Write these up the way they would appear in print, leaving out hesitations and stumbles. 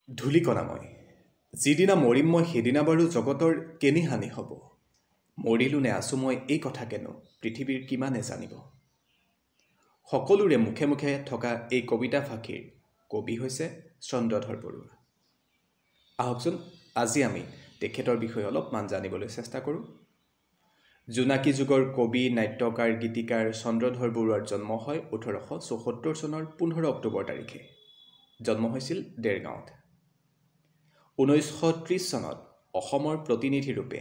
ধূলিকণাময় যিদিনা মৰিম মই সেইদিনা বাৰু জগতৰ কেনি হানি হ'ব মৰিলো নে আছো মই এই কথা কেনো পৃথিৱীৰ কিমানে জানিব সকলোৰে মুখে মুখে থকা এই কবিতা ফাঁকিৰ কবি হৈছে চন্দ্ৰধৰ বৰুৱা আহকচোন আজি আমি তেখেতৰ বিষয়ে অলপমান জানিবলৈ চেষ্টা কৰোঁ জোনাকী যুগৰ কবি নাট্যকাৰ গীতিকাৰ চন্দ্ৰধৰ বৰুৱাৰ জন্ম হয় 1874 চনৰ 15 অক্টোবৰ তাৰিখে জন্ম হৈছিল দেৰগাঁৱত 1930 চনত অসমৰ প্ৰতিনিধি ৰূপে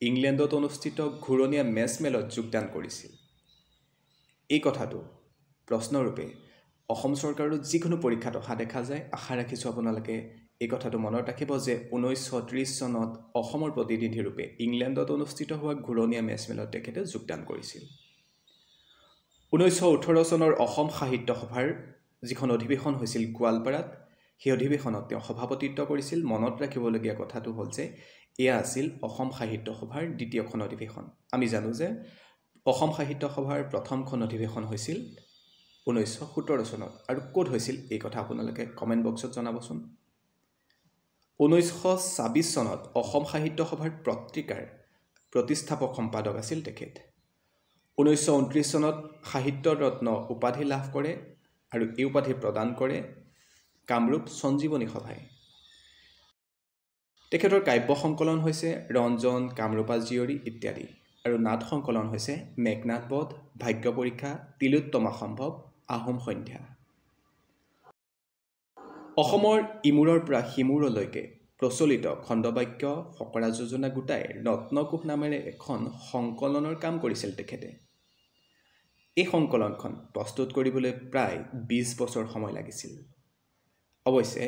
ইংলেণ্ডত অনুষ্ঠিত ঘূৰণীয়া মেচ মেলত যোগদান কৰিছিল এই কথাটো প্ৰশ্নৰূপে অসম চৰকাৰৰ যিকোনো পৰীক্ষাত অহা দেখা যায় আশা ৰাখিছোঁ আপোনালোকে এই কথাটো মনত ৰাখিব যে 1930 চনত অসমৰ প্ৰতিনিধি ৰূপে ইংলেণ্ডত অনুষ্ঠিত হোৱা ঘূৰণীয়া মেচ মেলত তেখেতে যোগদান কৰিছিল 1918 চনৰ অসম সাহিত্য সভাৰ যিখন অধিৱেশন হৈছিল গোৱালপাৰাত সেই অধিৱেশনত তেওঁ সভাপতিত্ব কৰিছিল মনত ৰাখিবলগীয়া কথাটো হ'ল যে এয়া আছিল অসম সাহিত্য সভাৰ দ্বিতীয়খন অধিৱেশন আমি জানো যে অসম সাহিত্য সভাৰ প্ৰথমখন অধিৱেশন হৈছিল 1917 চনত আৰু ক'ত হৈছিল এই কথা আপোনালোকে কমেন্ট বক্সত জনাবচোন 1926 চনত অসম সাহিত্য সভাৰ পত্ৰিকাৰ প্ৰতিষ্ঠাপক সম্পাদক আছিল তেখেত 1929 চনত সাহিত্য ৰত্ন উপাধি লাভ কৰে আৰু এই উপাধি প্ৰদান কৰে কামৰূপ সঞ্জীৱনী সভাই তেখেতৰ কাব্য সংকলন হৈছে ৰঞ্জন কামৰূপা জীয়ৰী ইত্যাদি আৰু নাট সংকলন হৈছে মেঘনাদ বধ ভাগ্য পৰীক্ষা তিলোত্তমা সম্ভৱ আহোম সন্ধ্যা অসমৰ ইমূৰৰ পৰা সিমূৰলৈকে প্ৰচলিত খণ্ডবাক্য ফকৰা যোজনা গোটাই ৰত্নকোষ নামেৰে এখন সংকলনৰ কাম কৰিছিল তেখেতে এই সংকলনখন প্ৰস্তুত কৰিবলৈ প্ৰায় 20 বছৰ সময় লাগিছিল অৱশ্যে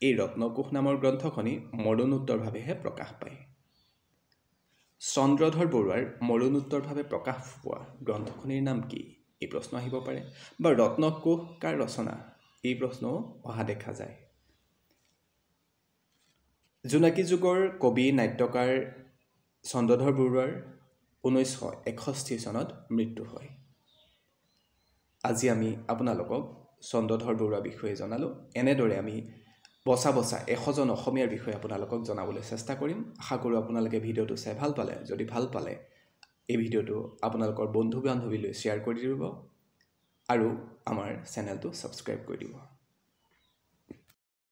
এই ৰত্নকোষ নামৰ গ্ৰন্থখনি মৰণোত্তৰভাৱেহে প্ৰকাশ পায় চন্দ্ৰধৰ বৰুৱাৰ মৰণোত্তৰভাৱে প্ৰকাশ পোৱা গ্ৰন্থখনিৰ নাম কি এই প্ৰশ্ন আহিব পাৰে বা ৰত্নকোষ কাৰ ৰচনা এই প্ৰশ্নও অহা দেখা যায় জোনাকী যুগৰ কবি নাট্যকাৰ চন্দ্ৰধৰ বৰুৱাৰ 1961 চনত মৃত্যু হয় আজি আমি আপোনালোকক চন্দ্ৰধৰ বৰুৱাৰ বিষয়ে জনালো এনেদৰে আমি বছা 100জন অসমীয়াৰ বিষয়ে আপোনালোকক জনাবলৈ চেষ্টা কৰিম আশা কৰোঁ আপোনালোকে ভিডিঅ'টো চাই ভাল পালে যদি ভাল পালে এই ভিডিঅ'টো আপোনালোকৰ বন্ধু বান্ধৱীলৈ শ্বেয়াৰ কৰি দিব আৰু আমাৰ চেনেলটো সাবস্ক্ৰাইব কৰি দিব